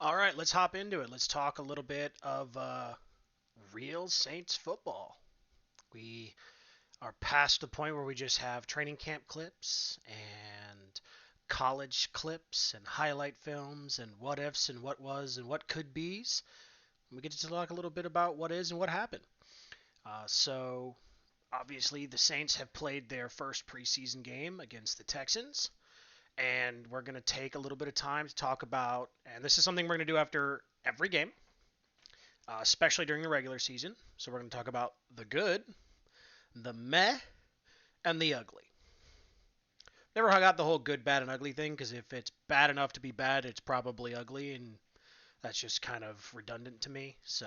All right, let's hop into it. Let's talk a little bit of real Saints football. We are past the point where we just have training camp clips and college clips and highlight films and what ifs and what was and what could be's. We get to talk a little bit about what is and what happened. So, obviously, the Saints have played their first preseason game against the Texans. And we're going to take a little bit of time to talk about, and this is something we're going to do after every game, especially during the regular season. So we're going to talk about the good, the meh, and the ugly. Never got the whole good, bad, and ugly thing because if it's bad enough to be bad, it's probably ugly, and that's just kind of redundant to me. So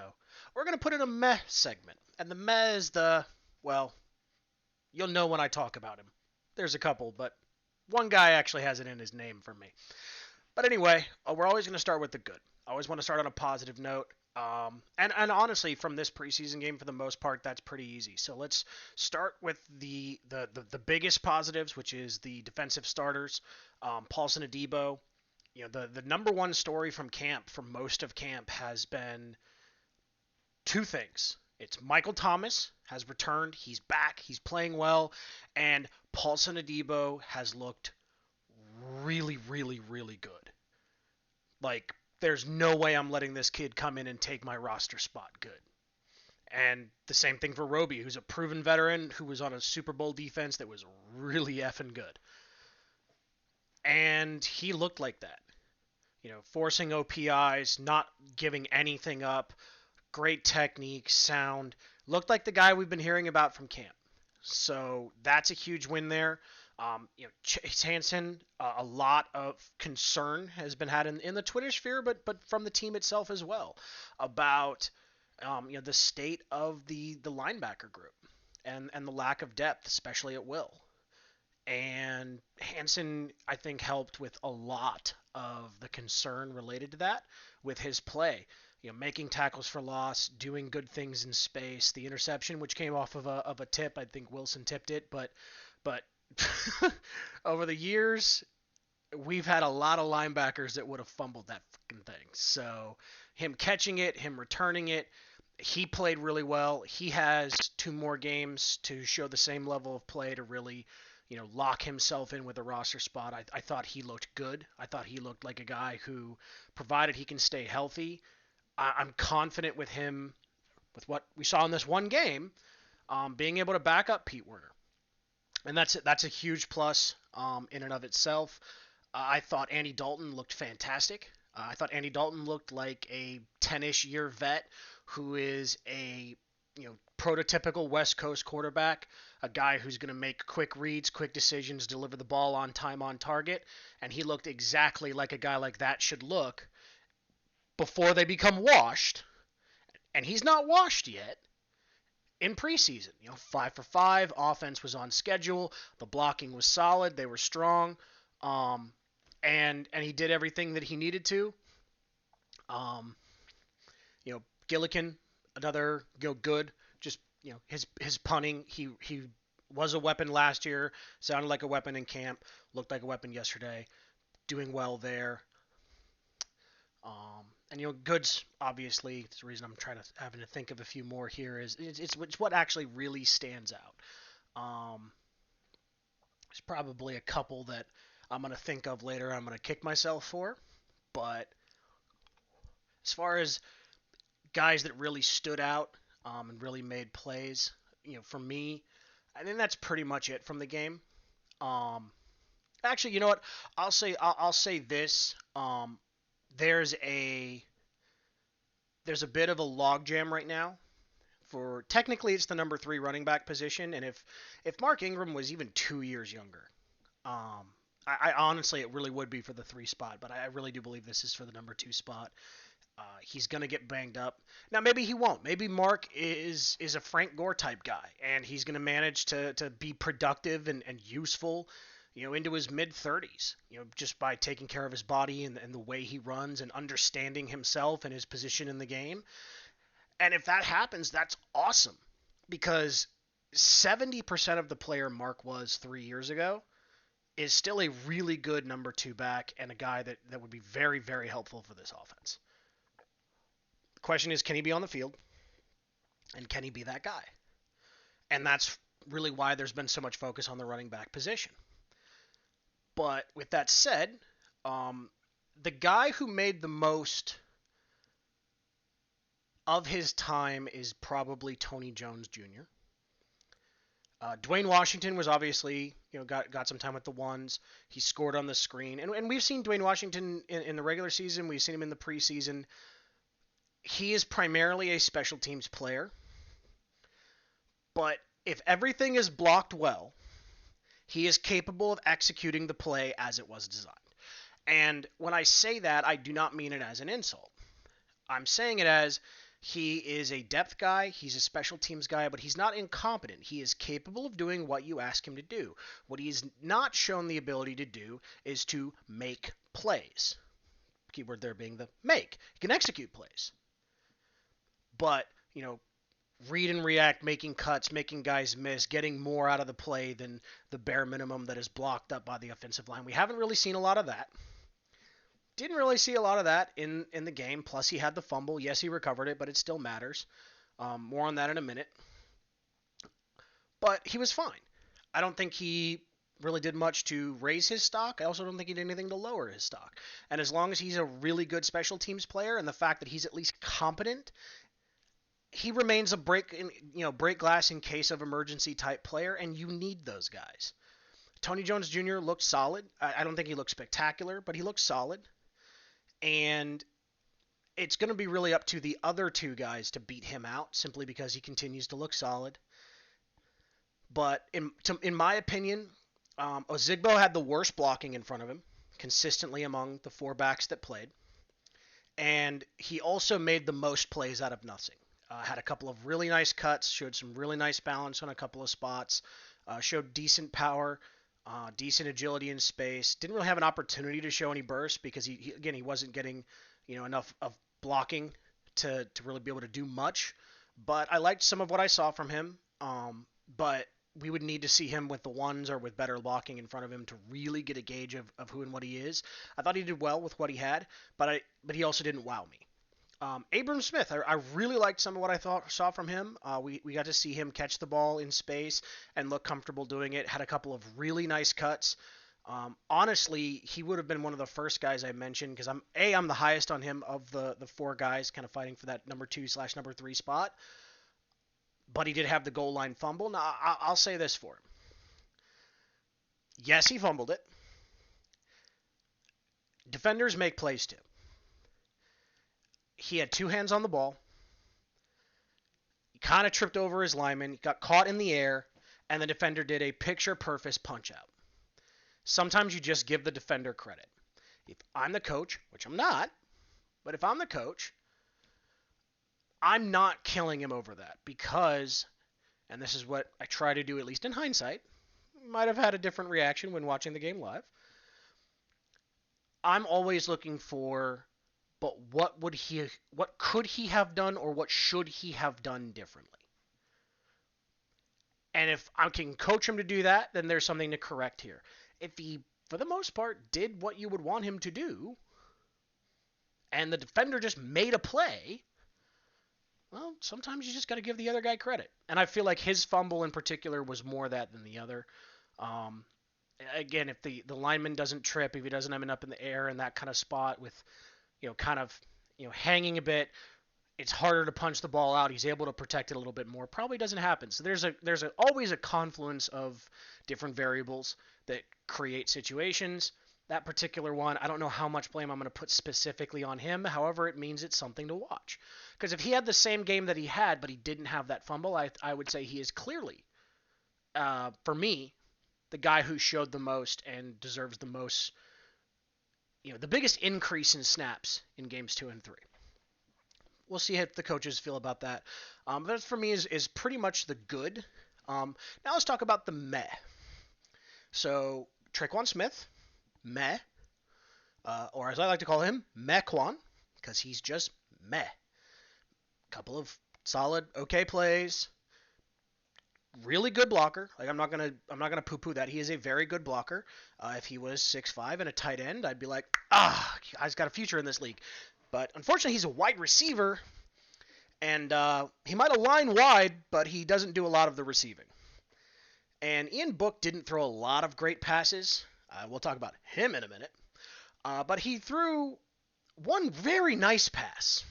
we're going to put in a meh segment. And the meh is well, you'll know when I talk about him. There's a couple, but one guy actually has it in his name for me. But anyway, we're always going to start with the good. I always want to start on a positive note. And honestly, from this preseason game, for the most part, that's pretty easy. So let's start with the biggest positives, which is the defensive starters, Paulson Adebo. The number one story from camp, for most of camp, has been two things. It's Michael Thomas has returned. He's back. He's playing well. And Paulson Adebo has looked really, really, really good. Like, there's no way I'm letting this kid come in and take my roster spot good. And the same thing for Roby, who's a proven veteran who was on a Super Bowl defense that was really effing good. And he looked like that. Forcing OPIs, not giving anything up, great technique, sound. Looked like the guy we've been hearing about from camp. So that's a huge win there. Chase Hansen, a lot of concern has been had in the Twitter sphere, but from the team itself as well, about the state of the linebacker group and the lack of depth, especially at will. And Hansen, I think, helped with a lot of the concern related to that with his play. Making tackles for loss, doing good things in space. The interception, which came off of a tip, I think Wilson tipped it, but over the years, we've had a lot of linebackers that would have fumbled that fucking thing. So him catching it, him returning it, he played really well. He has two more games to show the same level of play to really, lock himself in with a roster spot. I thought he looked good. I thought he looked like a guy who, provided he can stay healthy, I'm confident with him, with what we saw in this one game, being able to back up Pete Werner. And that's a huge plus in and of itself. I thought Andy Dalton looked fantastic. I thought Andy Dalton looked like a 10-ish year vet who is a prototypical West Coast quarterback, a guy who's going to make quick reads, quick decisions, deliver the ball on time, on target, and he looked exactly like a guy like that should look before they become washed. And he's not washed yet in preseason. 5 for 5. Offense was on schedule. The blocking was solid. They were strong. And he did everything that he needed to. Um, Gillikin, another good. Just his punting. He was a weapon last year. Sounded like a weapon in camp. Looked like a weapon yesterday. Doing well there. And goods, obviously, it's the reason I'm having to think of a few more here, is it's what actually really stands out. There's probably a couple that I'm gonna think of later. I'm gonna kick myself for, but as far as guys that really stood out and really made plays, for me, I think that's pretty much it from the game. Um, Actually, you know what? I'll say this. There's a there's a bit of a logjam right now for, technically it's the number 3 running back position, and if Mark Ingram was even 2 years younger, I honestly, it really would be for the 3 spot, but I really do believe this is for the number 2 spot. He's gonna get banged up. Now maybe he won't. Maybe Mark is a Frank Gore type guy, and he's gonna manage to be productive and useful, into his mid 30s. Just by taking care of his body and the way he runs and understanding himself and his position in the game. And if that happens, that's awesome, because 70% of the player Mark was 3 years ago is still a really good number 2 back and a guy that would be very, very helpful for this offense. The question is, can he be on the field? And can he be that guy? And that's really why there's been so much focus on the running back position. But with that said, the guy who made the most of his time is probably Tony Jones Jr. Dwayne Washington was obviously, got some time with the ones. He scored on the screen. And we've seen Dwayne Washington in the regular season. We've seen him in the preseason. He is primarily a special teams player. But if everything is blocked well, he is capable of executing the play as it was designed. And when I say that, I do not mean it as an insult. I'm saying it as he is a depth guy, he's a special teams guy, but he's not incompetent. He is capable of doing what you ask him to do. What he's not shown the ability to do is to make plays. Keyword there being the make. He can execute plays. But, read and react, making cuts, making guys miss, getting more out of the play than the bare minimum that is blocked up by the offensive line. We haven't really seen a lot of that. Didn't really see a lot of that in the game. Plus, he had the fumble. Yes, he recovered it, but it still matters. More on that in a minute. But he was fine. I don't think he really did much to raise his stock. I also don't think he did anything to lower his stock. And as long as he's a really good special teams player, and the fact that he's at least competent, he remains a break glass in case of emergency type player, and you need those guys. Tony Jones Jr. looked solid. I don't think he looked spectacular, but he looked solid. And it's going to be really up to the other two guys to beat him out, simply because he continues to look solid. But in my opinion, Ozigbo had the worst blocking in front of him, consistently among the 4 backs that played. And he also made the most plays out of nothing. Had a couple of really nice cuts, showed some really nice balance on a couple of spots, showed decent power, decent agility in space. Didn't really have an opportunity to show any burst because he wasn't getting enough of blocking to really be able to do much. But I liked some of what I saw from him. But we would need to see him with the ones or with better blocking in front of him to really get a gauge of who and what he is. I thought he did well with what he had, but he also didn't wow me. Abram Smith, I really liked some of what I saw from him. We got to see him catch the ball in space and look comfortable doing it. Had a couple of really nice cuts. Honestly, he would have been one of the first guys I mentioned because I'm the highest on him of the 4 guys kind of fighting for that number 2/number 3 spot. But he did have the goal line fumble. Now, I'll say this for him. Yes, he fumbled it. Defenders make plays too. He had 2 hands on the ball. He kind of tripped over his lineman, got caught in the air, and the defender did a picture-perfect punch-out. Sometimes you just give the defender credit. If I'm the coach, which I'm not, but if I'm the coach, I'm not killing him over that because, and this is what I try to do at least in hindsight, might have had a different reaction when watching the game live. I'm always looking for, but what could he have done or what should he have done differently? And if I can coach him to do that, then there's something to correct here. If he, for the most part, did what you would want him to do, and the defender just made a play, well, sometimes you just got to give the other guy credit. And I feel like his fumble in particular was more that than the other. Again, if the lineman doesn't trip, if he doesn't end up in the air in that kind of spot with, hanging a bit, it's harder to punch the ball out. He's able to protect it a little bit more. Probably doesn't happen. So there's always a confluence of different variables that create situations. That particular one, I don't know how much blame I'm going to put specifically on him. However, it means it's something to watch. Because if he had the same game that he had, but he didn't have that fumble, I would say he is clearly, for me, the guy who showed the most and deserves the most, the biggest increase in snaps in games 2 and 3. We'll see how the coaches feel about that. That for me is pretty much the good. Now let's talk about the meh. So Tre'Quan Smith, meh. Or as I like to call him, Meh-Quan, because he's just meh. Couple of solid, okay plays. really good blocker. Like I'm not gonna poo-poo that. He is a very good blocker. If he was 6'5" and a tight end, I'd be like, guy's got a future in this league. But unfortunately, he's a wide receiver, and he might align wide, but he doesn't do a lot of the receiving. And Ian Book didn't throw a lot of great passes. We'll talk about him in a minute. But he threw one very nice pass,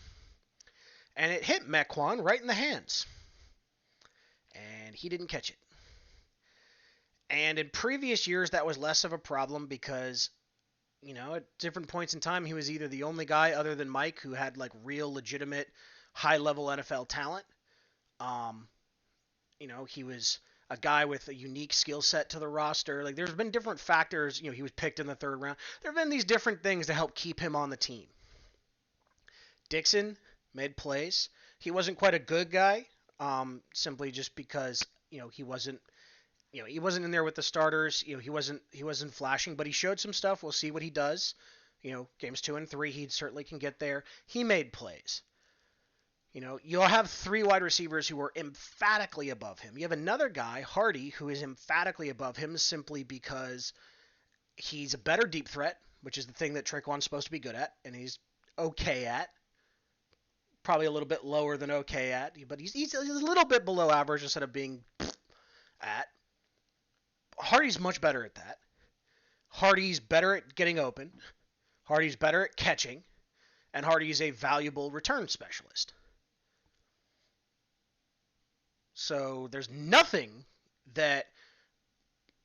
and it hit Mequan right in the hands, and he didn't catch it. And in previous years, that was less of a problem because, at different points in time, he was either the only guy other than Mike who had like real legitimate high-level NFL talent. Um, he was a guy with a unique skill set to the roster. Like there's been different factors. He was picked in the third round. There have been these different things to help keep him on the team. Dixon made plays. He wasn't quite a good guy, simply just because he wasn't in there with the starters. He wasn't flashing, but he showed some stuff. We'll see what he does. Games 2 and 3, he certainly can get there. He made plays. You'll have 3 wide receivers who are emphatically above him. You have another guy, Hardy, who is emphatically above him simply because he's a better deep threat, which is the thing that Traquan's supposed to be good at, and he's okay at. Probably a little bit lower than okay at, but he's a little bit below average instead of being at. Hardy's much better at that. Hardy's better at getting open. Hardy's better at catching. And Hardy's a valuable return specialist. So there's nothing that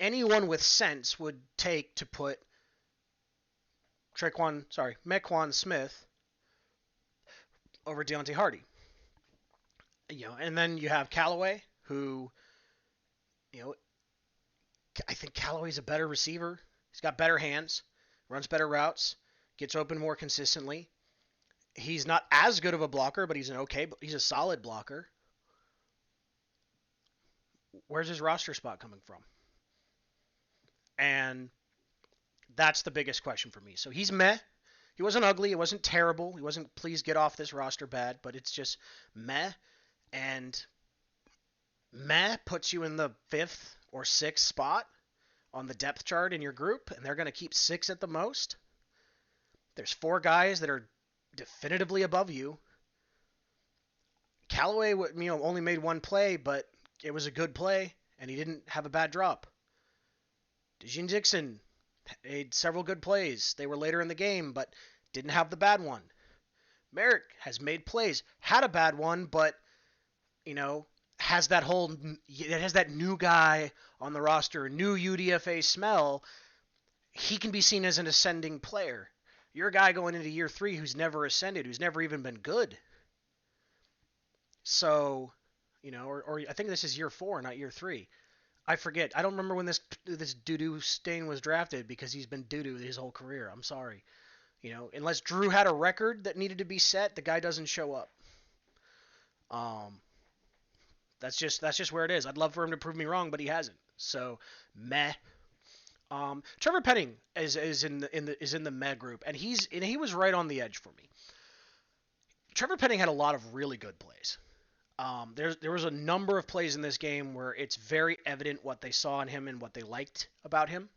anyone with sense would take to put Mequan Smith over Deontay Hardy. And then you have Callaway, who, I think Callaway's a better receiver. He's got better hands, runs better routes, gets open more consistently. He's not as good of a blocker, but he's a solid blocker. Where's his roster spot coming from? And that's the biggest question for me. So he's meh. He wasn't ugly. He wasn't terrible. He wasn't, please get off this roster bad, but it's just meh. And meh puts you in the 5th or 6th spot on the depth chart in your group, and they're going to keep 6 at the most. There's 4 guys that are definitively above you. Callaway, only made 1 play, but it was a good play, and he didn't have a bad drop. Dejean Dixon made several good plays. They were later in the game, but didn't have the bad one. Merrick has made plays, had a bad one, but, has that new guy on the roster, new UDFA smell. He can be seen as an ascending player. You're a guy going into year 3 who's never ascended, who's never even been good. So, or I think this is year 4, not year 3. I forget. I don't remember when this doo-doo stain was drafted because he's been doo-doo his whole career. I'm sorry. Unless Drew had a record that needed to be set, the guy doesn't show up. That's just where it is. I'd love for him to prove me wrong, but he hasn't. So, meh. Trevor Penning is in the meh group, and he was right on the edge for me. Trevor Penning had a lot of really good plays. There was a number of plays in this game where it's very evident what they saw in him and what they liked about him,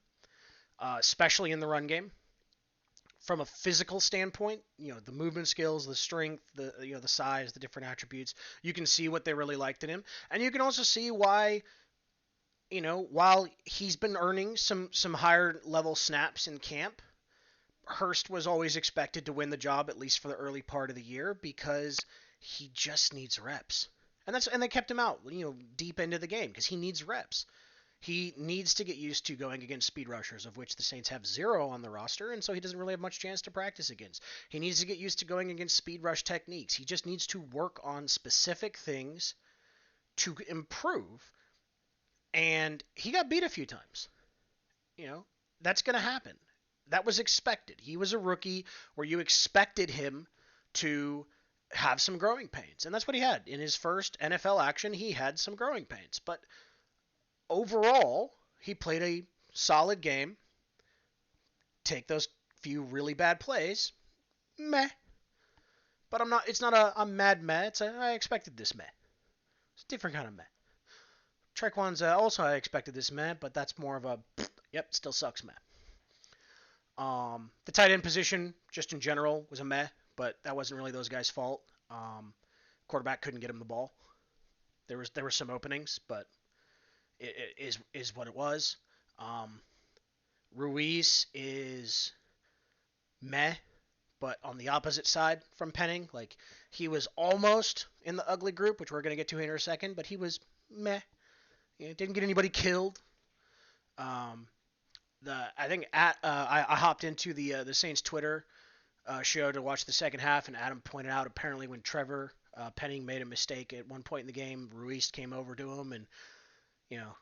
especially in the run game. From a physical standpoint, the movement skills, the strength, the size, the different attributes, you can see what they really liked in him, and you can also see why, while he's been earning some higher level snaps in camp, Hurst was always expected to win the job at least for the early part of the year because he just needs reps. And they kept him out, deep into the game because he needs reps. He needs to get used to going against speed rushers, of which the Saints have 0 on the roster, and so he doesn't really have much chance to practice against. He needs to get used to going against speed rush techniques. He just needs to work on specific things to improve. And he got beat a few times. That's going to happen. That was expected. He was a rookie where you expected him to have some growing pains. And that's what he had. In his first NFL action, he had some growing pains. But overall, he played a solid game. Take those few really bad plays. Meh. But it's not a mad meh. I expected this meh. It's a different kind of meh. Traquan's also I expected this meh, but that's more of a yep, still sucks meh. The tight end position, just in general, was a meh, but that wasn't really those guys' fault. Quarterback couldn't get him the ball. There were some openings, but it is what it was. Um, Ruiz is meh, but on the opposite side from Penning, like he was almost in the ugly group, which we're gonna get to here in a second, but he was meh. Didn't get anybody killed. Um, I think I hopped into the Saints Twitter show to watch the second half, and Adam pointed out apparently when Trevor Penning made a mistake at one point in the game, Ruiz came over to him, and you know,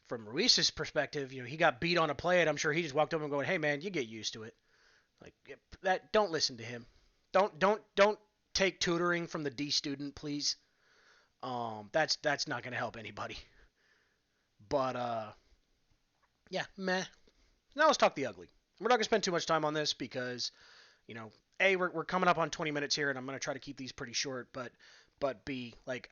from Ruiz's perspective, he got beat on a play, and I'm sure he just walked over and going, "Hey man, you get used to it." Like that, don't listen to him. Don't take tutoring from the D student, please. That's not gonna help anybody. But yeah, meh. Now let's talk the ugly. We're not gonna spend too much time on this because we're coming up on 20 minutes here, and I'm gonna try to keep these pretty short. But B, like,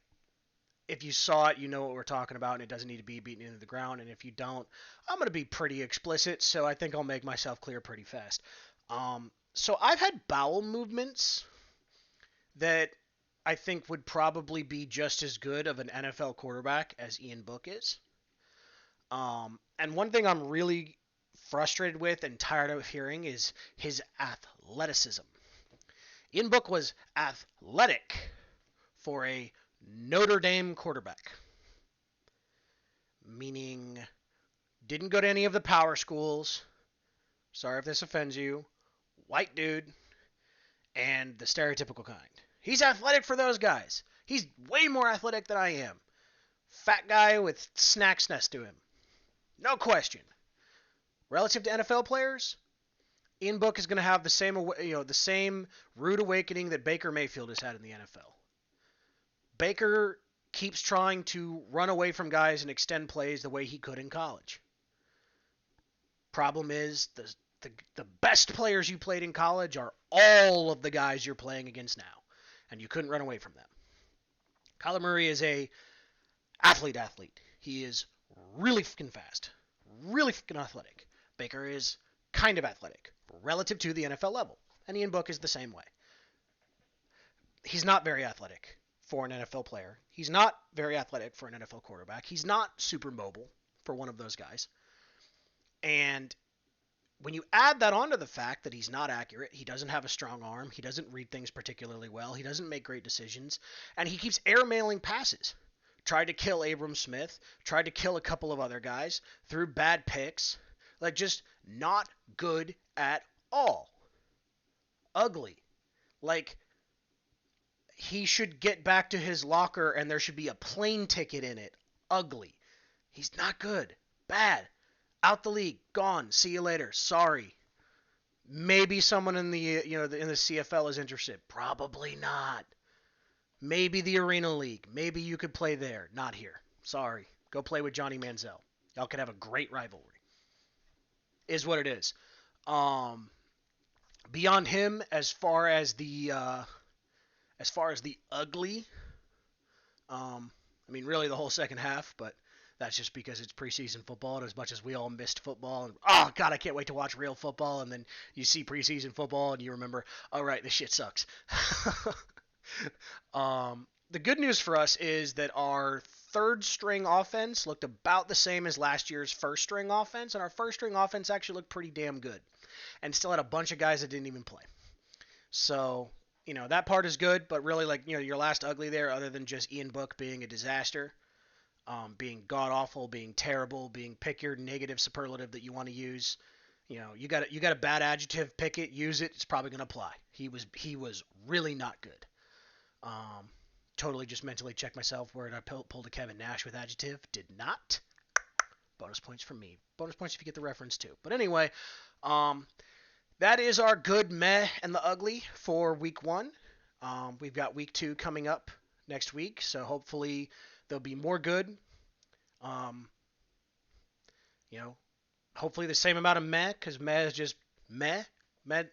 if you saw it, you know what we're talking about, and it doesn't need to be beaten into the ground. And if you don't, I'm gonna be pretty explicit, so I think I'll make myself clear pretty fast. So I've had bowel movements that I think would probably be just as good of an NFL quarterback as Ian Book is. And one thing I'm really frustrated with and tired of hearing is his athleticism. Ian Book was athletic for a Notre Dame quarterback, meaning didn't go to any of the power schools. Sorry if this offends you. White dude, and the stereotypical kind. He's athletic for those guys. He's way more athletic than I am. Fat guy with snacks next to him. No question. Relative to NFL players, Ian Book is going to have the same rude awakening that Baker Mayfield has had in the NFL. Baker keeps trying to run away from guys and extend plays the way he could in college. Problem is, the best players you played in college are all of the guys you're playing against now, and you couldn't run away from them. Kyler Murray is a athlete. He is really fucking fast, really fucking athletic. Baker is kind of athletic relative to the NFL level, and Ian Book is the same way. He's not very athletic for an NFL player. He's not very athletic for an NFL quarterback. He's not super mobile for one of those guys. And when you add that onto the fact that he's not accurate, he doesn't have a strong arm, he doesn't read things particularly well, he doesn't make great decisions, and he keeps airmailing passes. Tried to kill Abram Smith, tried to kill a couple of other guys, threw bad picks. Like, just not good at all. Ugly. Like, he should get back to his locker and there should be a plane ticket in it. Ugly. He's not good. Bad. Out the league. Gone. See you later. Sorry. Maybe someone in the CFL is interested. Probably not. Maybe the Arena League. Maybe you could play there. Not here. Sorry. Go play with Johnny Manziel. Y'all could have a great rivalry. Is what it is. Beyond him, as far as the ugly, really the whole second half, but that's just because it's preseason football, and as much as we all missed football, and oh god, I can't wait to watch real football, and then you see preseason football, and you remember, all right, this shit sucks. The good news for us is that our third string offense looked about the same as last year's first string offense, and our first string offense actually looked pretty damn good, and still had a bunch of guys that didn't even play. So, that part is good, but really, your last ugly there, other than just Ian Book being a disaster, being god-awful, being terrible, being pick your negative superlative that you want to use. You got a bad adjective, pick it, use it, it's probably going to apply. He was really not good. Totally just mentally checked myself where I pulled a Kevin Nash with adjective. Did not. Bonus points from me. Bonus points if you get the reference too. But anyway, that is our good, meh, and the ugly for week 1. We've got week 2 coming up next week, so hopefully there'll be more good. Hopefully the same amount of meh, because meh is just meh. Meh,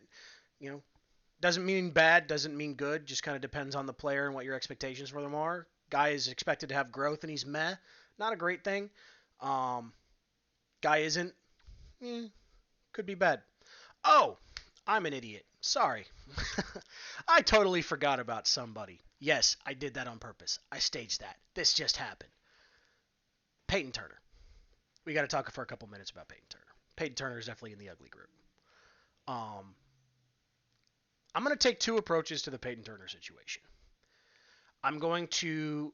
doesn't mean bad, doesn't mean good, just kind of depends on the player and what your expectations for them are. Guy is expected to have growth and he's meh. Not a great thing. Guy isn't. Could be bad. Oh, I'm an idiot. Sorry. I totally forgot about somebody. Yes, I did that on purpose. I staged that. This just happened. Peyton Turner. We got to talk for a couple minutes about Peyton Turner. Peyton Turner is definitely in the ugly group. I'm going to take two approaches to the Peyton Turner situation. I'm going to,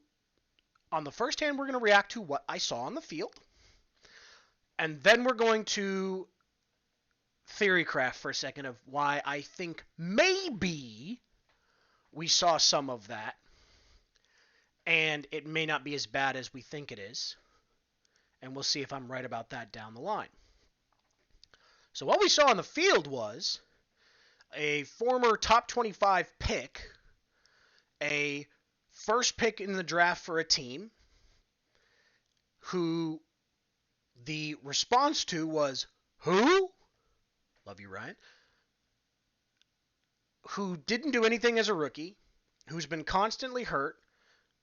on the first hand, we're going to react to what I saw on the field. And then we're going to theory craft for a second of why I think maybe we saw some of that. And it may not be as bad as we think it is. And we'll see if I'm right about that down the line. So what we saw on the field was a former top 25 pick, a first pick in the draft for a team, who the response to was, who? Love you, Ryan. Who didn't do anything as a rookie, who's been constantly hurt,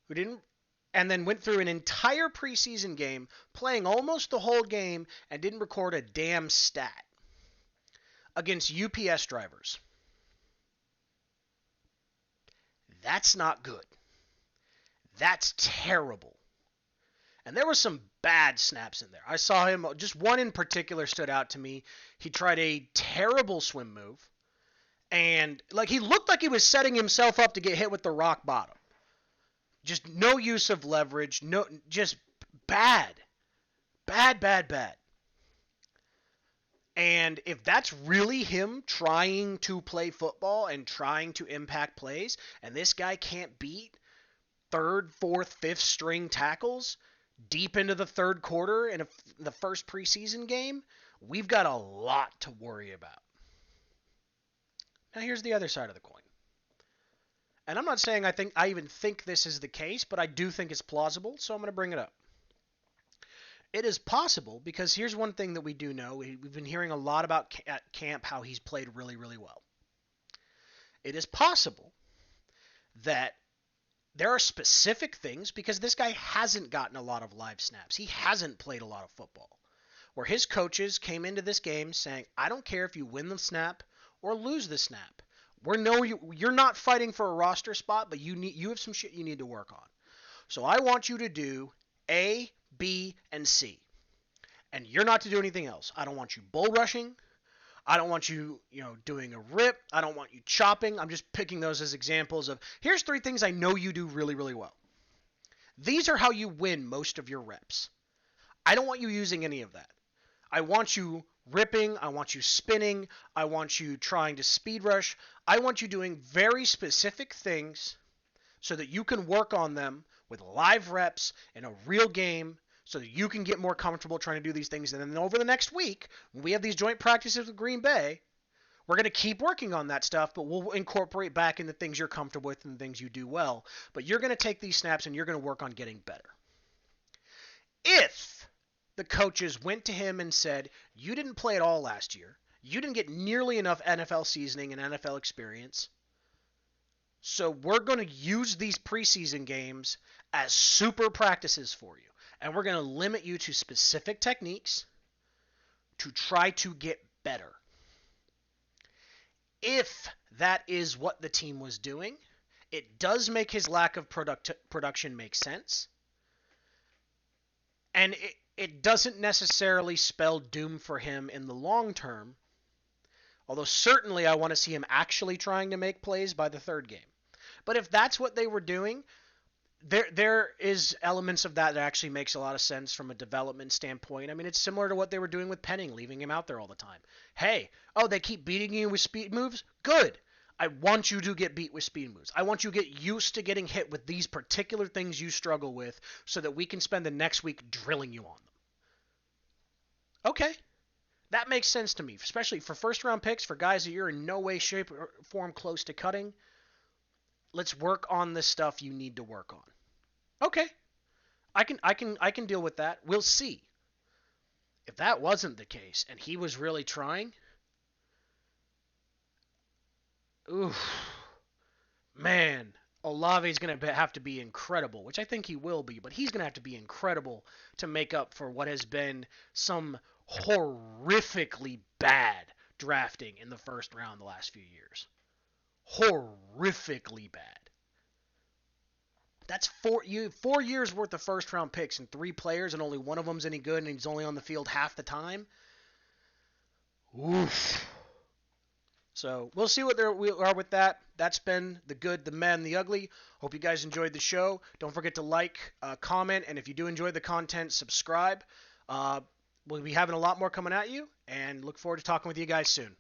who didn't, and then went through an entire preseason game, playing almost the whole game, and didn't record a damn stat against UPS drivers. That's not good. That's terrible. And there were some bad snaps in there. I saw him, just one in particular stood out to me. He tried a terrible swim move. And he looked like he was setting himself up to get hit with the rock bottom. Just no use of leverage. No, just bad. Bad. And if that's really him trying to play football and trying to impact plays, and this guy can't beat third, fourth, fifth string tackles deep into the third quarter in the first preseason game, we've got a lot to worry about. Now here's the other side of the coin. And I'm not saying I even think this is the case, but I do think it's plausible, so I'm going to bring it up. It is possible, because here's one thing that we do know. We've been hearing a lot about at camp how he's played really, really well. It is possible that there are specific things, because this guy hasn't gotten a lot of live snaps. He hasn't played a lot of football, where his coaches came into this game saying, I don't care if you win the snap or lose the snap. You're not fighting for a roster spot, but you have some shit you need to work on. So I want you to do A, B, and C. And you're not to do anything else. I don't want you bull rushing. I don't want you, doing a rip. I don't want you chopping. I'm just picking those as examples of, here's 3 things I know you do really, really well. These are how you win most of your reps. I don't want you using any of that. I want you ripping. I want you spinning. I want you trying to speed rush. I want you doing very specific things so that you can work on them with live reps in a real game, so that you can get more comfortable trying to do these things. And then over the next week, when we have these joint practices with Green Bay, we're going to keep working on that stuff, but we'll incorporate back in the things you're comfortable with and the things you do well. But you're going to take these snaps and you're going to work on getting better. If the coaches went to him and said, you didn't play at all last year, you didn't get nearly enough NFL seasoning and NFL experience, so we're going to use these preseason games as super practices for you. And we're going to limit you to specific techniques to try to get better. If that is what the team was doing, it does make his lack of production make sense. And it doesn't necessarily spell doom for him in the long term. Although certainly I want to see him actually trying to make plays by the third game. But if that's what they were doing, there is elements of that actually makes a lot of sense from a development standpoint. I mean, it's similar to what they were doing with Penning, leaving him out there all the time. Hey, they keep beating you with speed moves? Good. I want you to get beat with speed moves. I want you to get used to getting hit with these particular things you struggle with so that we can spend the next week drilling you on them. Okay. That makes sense to me, especially for first-round picks, for guys that you're in no way, shape, or form close to cutting. Let's work on the stuff you need to work on. Okay. I can deal with that. We'll see. If that wasn't the case and he was really trying, oof. Man, Olave's going to have to be incredible, which I think he will be, but he's going to have to be incredible to make up for what has been some horrifically bad drafting in the first round the last few years. Horrifically bad. That's 4 years worth of first round picks and 3 players, and only one of them's any good, and he's only on the field half the time. Oof. So we'll see what we are with that. That's been the good, the bad, and the ugly. Hope you guys enjoyed the show. Don't forget to like, comment, and if you do enjoy the content, subscribe. We'll be having a lot more coming at you, and look forward to talking with you guys soon.